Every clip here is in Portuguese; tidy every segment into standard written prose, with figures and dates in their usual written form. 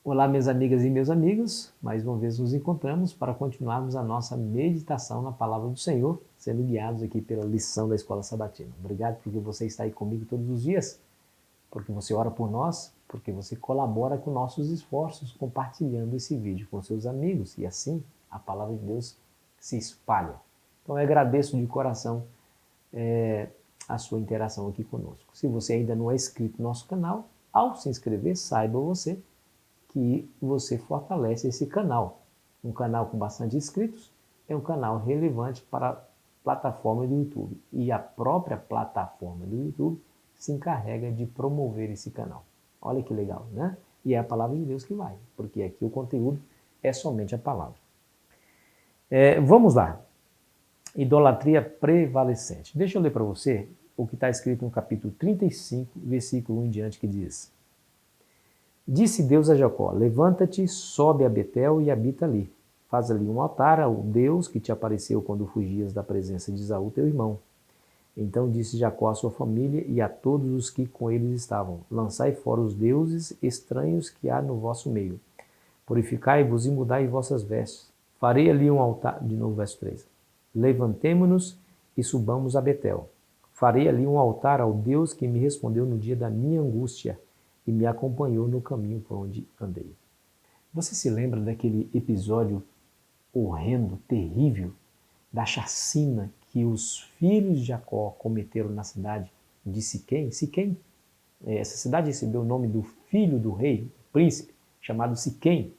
Olá, minhas amigas e meus amigos, mais uma vez nos encontramos para continuarmos a nossa meditação na Palavra do Senhor, sendo guiados aqui pela lição da Escola Sabatina. Obrigado porque você está aí comigo todos os dias, porque você ora por nós, porque você colabora com nossos esforços, compartilhando esse vídeo com seus amigos, e assim a Palavra de Deus se espalha. Então eu agradeço de coração a sua interação aqui conosco. Se você ainda não é inscrito no nosso canal, ao se inscrever, saiba você que você fortalece esse canal. Um canal com bastante inscritos é um canal relevante para a plataforma do YouTube. E a própria plataforma do YouTube se encarrega de promover esse canal. Olha que legal, né? E é a palavra de Deus que vai, porque aqui o conteúdo é somente a palavra. Vamos lá. Idolatria prevalecente. Deixa eu ler para você o que está escrito no capítulo 35, versículo 1 em diante, que diz: Disse Deus a Jacó: Levanta-te, sobe a Betel e habita ali. Faz ali um altar ao Deus que te apareceu quando fugias da presença de Esaú, teu irmão. Então disse Jacó à sua família e a todos os que com eles estavam: Lançai fora os deuses estranhos que há no vosso meio. Purificai-vos e mudai vossas vestes. Farei ali um altar. De novo, verso 3. Levantemo-nos e subamos a Betel. Farei ali um altar ao Deus que me respondeu no dia da minha angústia e me acompanhou no caminho por onde andei. Você se lembra daquele episódio horrendo, terrível, da chacina que os filhos de Jacó cometeram na cidade de Siquém? Siquém, essa cidade recebeu o nome do filho do rei, príncipe, chamado Siquém,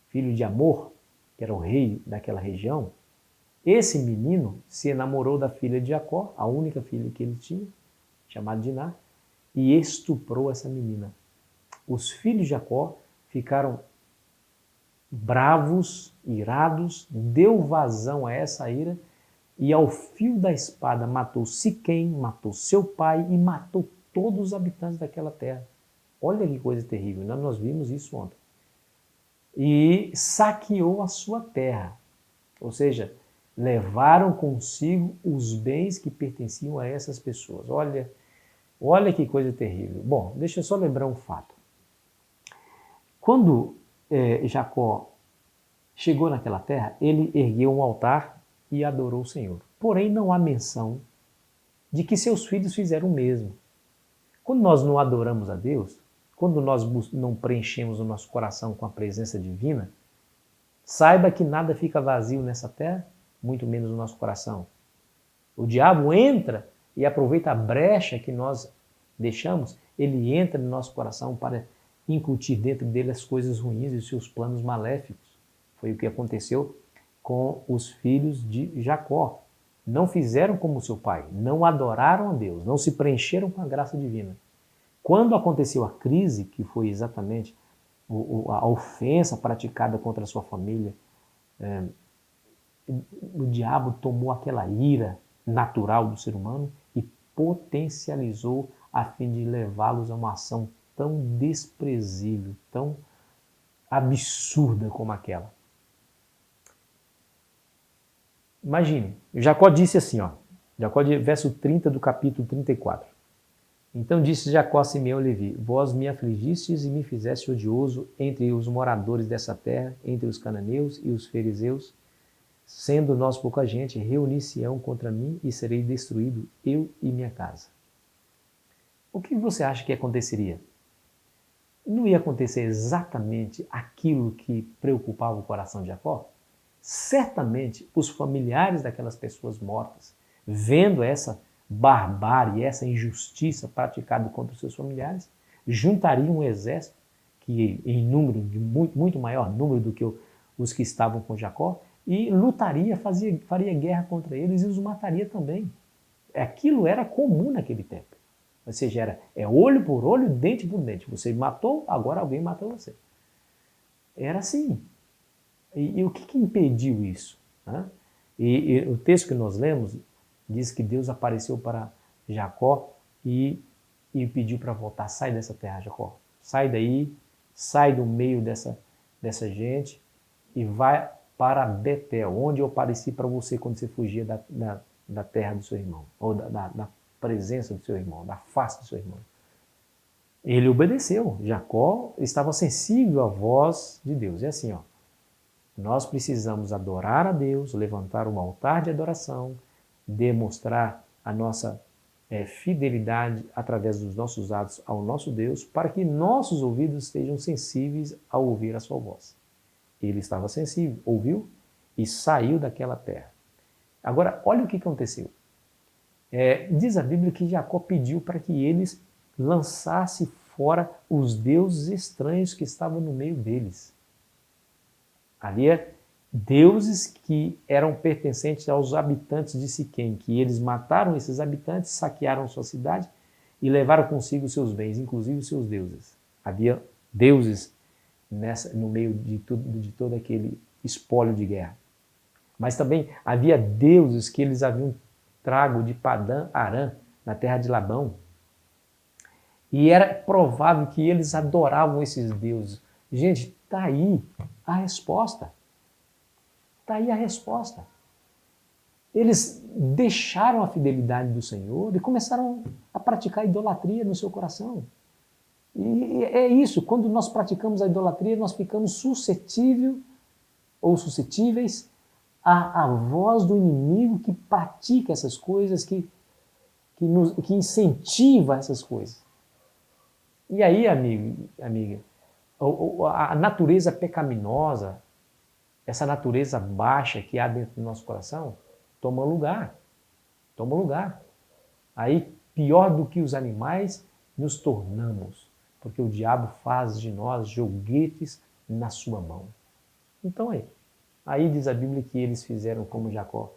filho de Amor, que era o rei daquela região. Esse menino se enamorou da filha de Jacó, a única filha que ele tinha, chamada Diná, e estuprou essa menina. Os filhos de Jacó ficaram bravos, irados, deu vazão a essa ira e ao fio da espada matou Siquém, matou seu pai e matou todos os habitantes daquela terra. Olha que coisa terrível, né? Nós vimos isso ontem. E saqueou a sua terra, ou seja, levaram consigo os bens que pertenciam a essas pessoas. Olha que coisa terrível. Bom, deixa eu só lembrar um fato. Quando Jacó chegou naquela terra, ele ergueu um altar e adorou o Senhor. Porém, não há menção de que seus filhos fizeram o mesmo. Quando nós não adoramos a Deus, quando nós não preenchemos o nosso coração com a presença divina, saiba que nada fica vazio nessa terra, muito menos o nosso coração. O diabo entra e aproveita a brecha que nós deixamos, ele entra no nosso coração para incutir dentro dele as coisas ruins e os seus planos maléficos. Foi o que aconteceu com os filhos de Jacó. Não fizeram como seu pai, não adoraram a Deus, não se preencheram com a graça divina. Quando aconteceu a crise, que foi exatamente a ofensa praticada contra a sua família, o diabo tomou aquela ira natural do ser humano e potencializou a fim de levá-los a uma ação tão desprezível, tão absurda como aquela. Imagine, Jacó disse assim, Jacó, verso 30 do capítulo 34. Então disse Jacó a Simeão e Levi: Vós me afligistes e me fizeste odioso entre os moradores dessa terra, entre os cananeus e os fariseus. Sendo nós pouca gente, reunir-se-ão contra mim e serei destruído, eu e minha casa. O que você acha que aconteceria? Não ia acontecer exatamente aquilo que preocupava o coração de Jacó? Certamente os familiares daquelas pessoas mortas, vendo essa barbárie, essa injustiça praticada contra os seus familiares, juntariam um exército que em número de muito maior número do que os que estavam com Jacó, e lutaria, faria guerra contra eles e os mataria também. Aquilo era comum naquele tempo. Ou seja, é olho por olho, dente por dente. Você matou, agora alguém matou você. Era assim. E o que impediu isso? Né? E o texto que nós lemos diz que Deus apareceu para Jacó e pediu para voltar. Sai dessa terra, Jacó. Sai daí, sai do meio dessa gente e vai para Betel, onde eu apareci para você quando você fugia da terra do seu irmão, ou da presença do seu irmão, da face do seu irmão. Ele obedeceu. Jacó estava sensível à voz de Deus. É assim, ó. Nós precisamos adorar a Deus, levantar um altar de adoração, demonstrar a nossa fidelidade através dos nossos atos ao nosso Deus, para que nossos ouvidos estejam sensíveis a ouvir a sua voz. Ele estava sensível, ouviu e saiu daquela terra. Agora, olha o que aconteceu. Diz a Bíblia que Jacó pediu para que eles lançassem fora os deuses estranhos que estavam no meio deles. Havia deuses que eram pertencentes aos habitantes de Siquém, que eles mataram esses habitantes, saquearam sua cidade e levaram consigo seus bens, inclusive os seus deuses. Havia deuses no meio de todo aquele espólio de guerra. Mas também havia deuses que eles haviam trago de Padã Arã, na terra de Labão. E era provável que eles adoravam esses deuses. Gente, está aí a resposta. Está aí a resposta. Eles deixaram a fidelidade do Senhor e começaram a praticar idolatria no seu coração. E é isso, quando nós praticamos a idolatria, nós ficamos suscetíveis à voz do inimigo que pratica essas coisas, que incentiva essas coisas. E aí, amiga, a natureza pecaminosa, essa natureza baixa que há dentro do nosso coração, toma lugar. Aí, pior do que os animais, nos tornamos, porque o diabo faz de nós joguetes na sua mão. Então aí diz a Bíblia que eles fizeram como Jacó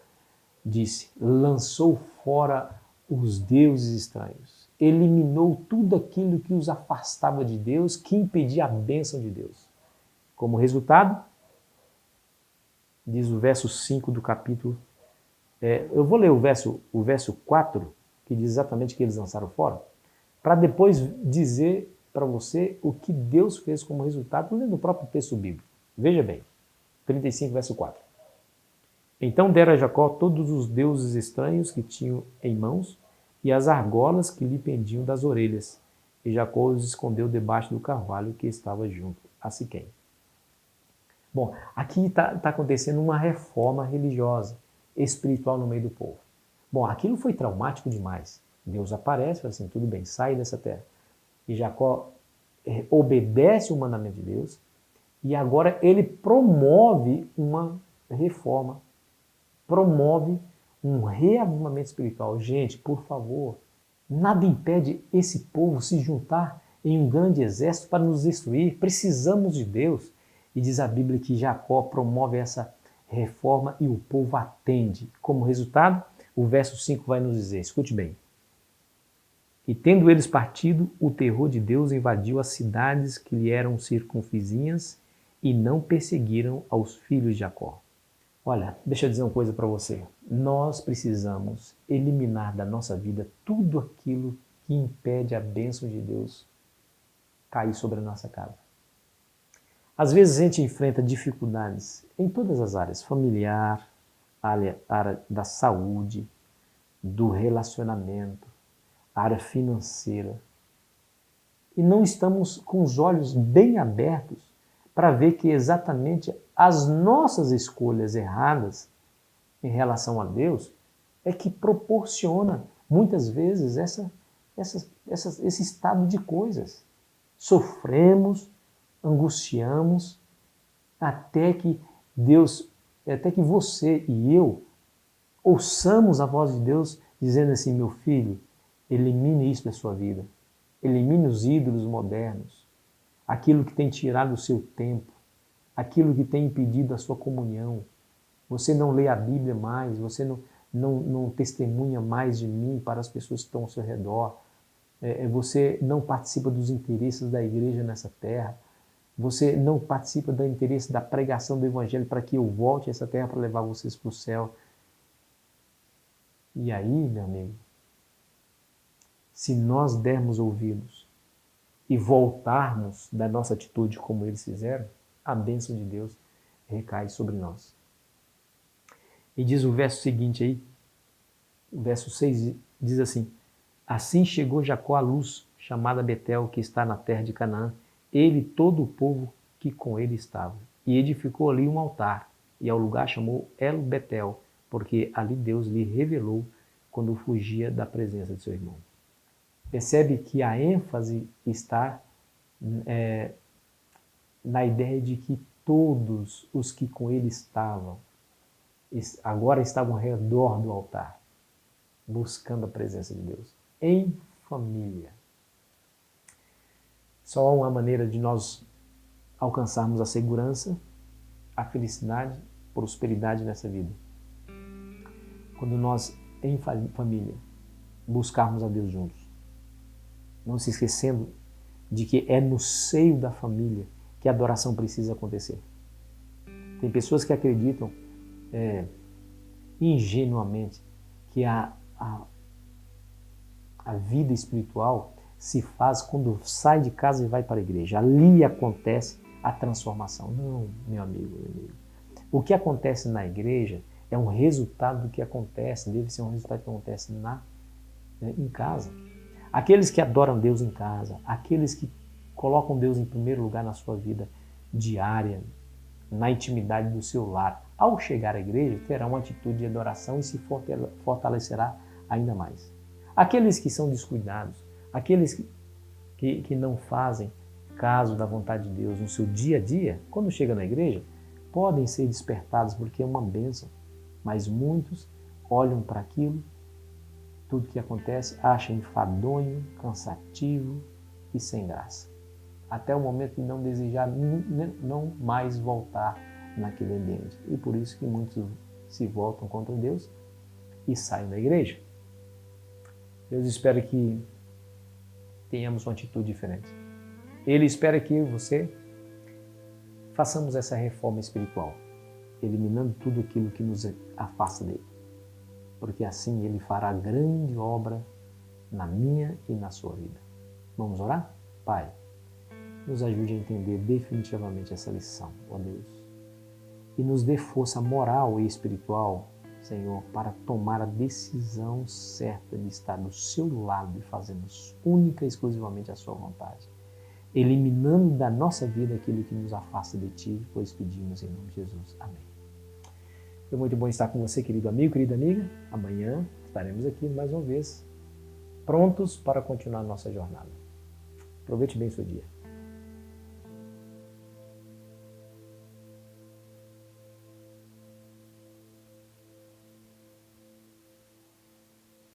disse, lançou fora os deuses estranhos, eliminou tudo aquilo que os afastava de Deus, que impedia a bênção de Deus. Como resultado, diz o verso 5 do capítulo, eu vou ler o verso 4, que diz exatamente que eles lançaram fora, para depois dizer para você o que Deus fez como resultado dentro do próprio texto bíblico. Veja bem, 35, verso 4. Então dera a Jacó todos os deuses estranhos que tinham em mãos e as argolas que lhe pendiam das orelhas. E Jacó os escondeu debaixo do carvalho que estava junto a Siquém. Bom, aqui está acontecendo uma reforma religiosa, espiritual no meio do povo. Bom, aquilo foi traumático demais. Deus aparece e fala assim, tudo bem, sai dessa terra. E Jacó obedece o mandamento de Deus e agora ele promove uma reforma, promove um reavivamento espiritual. Gente, por favor, nada impede esse povo se juntar em um grande exército para nos destruir. Precisamos de Deus. E diz a Bíblia que Jacó promove essa reforma e o povo atende. Como resultado, o verso 5 vai nos dizer, escute bem. E tendo eles partido, o terror de Deus invadiu as cidades que lhe eram circunvizinhas e não perseguiram aos filhos de Jacó. Olha, deixa eu dizer uma coisa para você. Nós precisamos eliminar da nossa vida tudo aquilo que impede a bênção de Deus cair sobre a nossa casa. Às vezes a gente enfrenta dificuldades em todas as áreas, familiar, área da saúde, do relacionamento, área financeira. E não estamos com os olhos bem abertos para ver que exatamente as nossas escolhas erradas em relação a Deus é que proporciona muitas vezes esse estado de coisas. Sofremos, angustiamos, até que você e eu ouçamos a voz de Deus dizendo assim, meu filho, elimine isso da sua vida. Elimine os ídolos modernos, aquilo que tem tirado o seu tempo, aquilo que tem impedido a sua comunhão. Você não lê a Bíblia mais, você não testemunha mais de mim para as pessoas que estão ao seu redor. Você não participa dos interesses da igreja nessa terra. Você não participa do interesse da pregação do Evangelho para que eu volte a essa terra para levar vocês para o céu. E aí, meu amigo, se nós dermos ouvidos e voltarmos da nossa atitude como eles fizeram, a bênção de Deus recai sobre nós. E diz o verso seguinte aí, o verso 6 diz assim, assim chegou Jacó à luz chamada Betel, que está na terra de Canaã, ele e todo o povo que com ele estava. E edificou ali um altar, e ao lugar chamou El Betel, porque ali Deus lhe revelou quando fugia da presença de seu irmão. Percebe que a ênfase está na ideia de que todos os que com ele estavam, agora estavam ao redor do altar, buscando a presença de Deus, em família. Só há uma maneira de nós alcançarmos a segurança, a felicidade, a prosperidade nessa vida. Quando nós, em família, buscarmos a Deus juntos. Não se esquecendo de que é no seio da família que a adoração precisa acontecer. Tem pessoas que acreditam ingenuamente que a vida espiritual se faz quando sai de casa e vai para a igreja. Ali acontece a transformação. Não, meu amigo, meu amigo. O que acontece na igreja é um resultado do que acontece, deve ser um resultado que acontece em casa. Aqueles que adoram Deus em casa, aqueles que colocam Deus em primeiro lugar na sua vida diária, na intimidade do seu lar, ao chegar à igreja, terá uma atitude de adoração e se fortalecerá ainda mais. Aqueles que são descuidados, aqueles que não fazem caso da vontade de Deus no seu dia a dia, quando chegam na igreja, podem ser despertados porque é uma bênção, mas muitos olham para aquilo, tudo que acontece, acham enfadonho, cansativo e sem graça. Até o momento de não desejar não mais voltar naquele ambiente. E por isso que muitos se voltam contra Deus e saem da igreja. Deus espera que tenhamos uma atitude diferente. Ele espera que eu e você façamos essa reforma espiritual, eliminando tudo aquilo que nos afasta dele. Porque assim ele fará grande obra na minha e na sua vida. Vamos orar? Pai, nos ajude a entender definitivamente essa lição, ó Deus. E nos dê força moral e espiritual, Senhor, para tomar a decisão certa de estar do seu lado e fazermos única e exclusivamente a sua vontade, eliminando da nossa vida aquilo que nos afasta de Ti, pois pedimos em nome de Jesus. Amém. Foi muito bom estar com você, querido amigo, querida amiga. Amanhã estaremos aqui mais uma vez, prontos para continuar a nossa jornada. Aproveite bem o seu dia.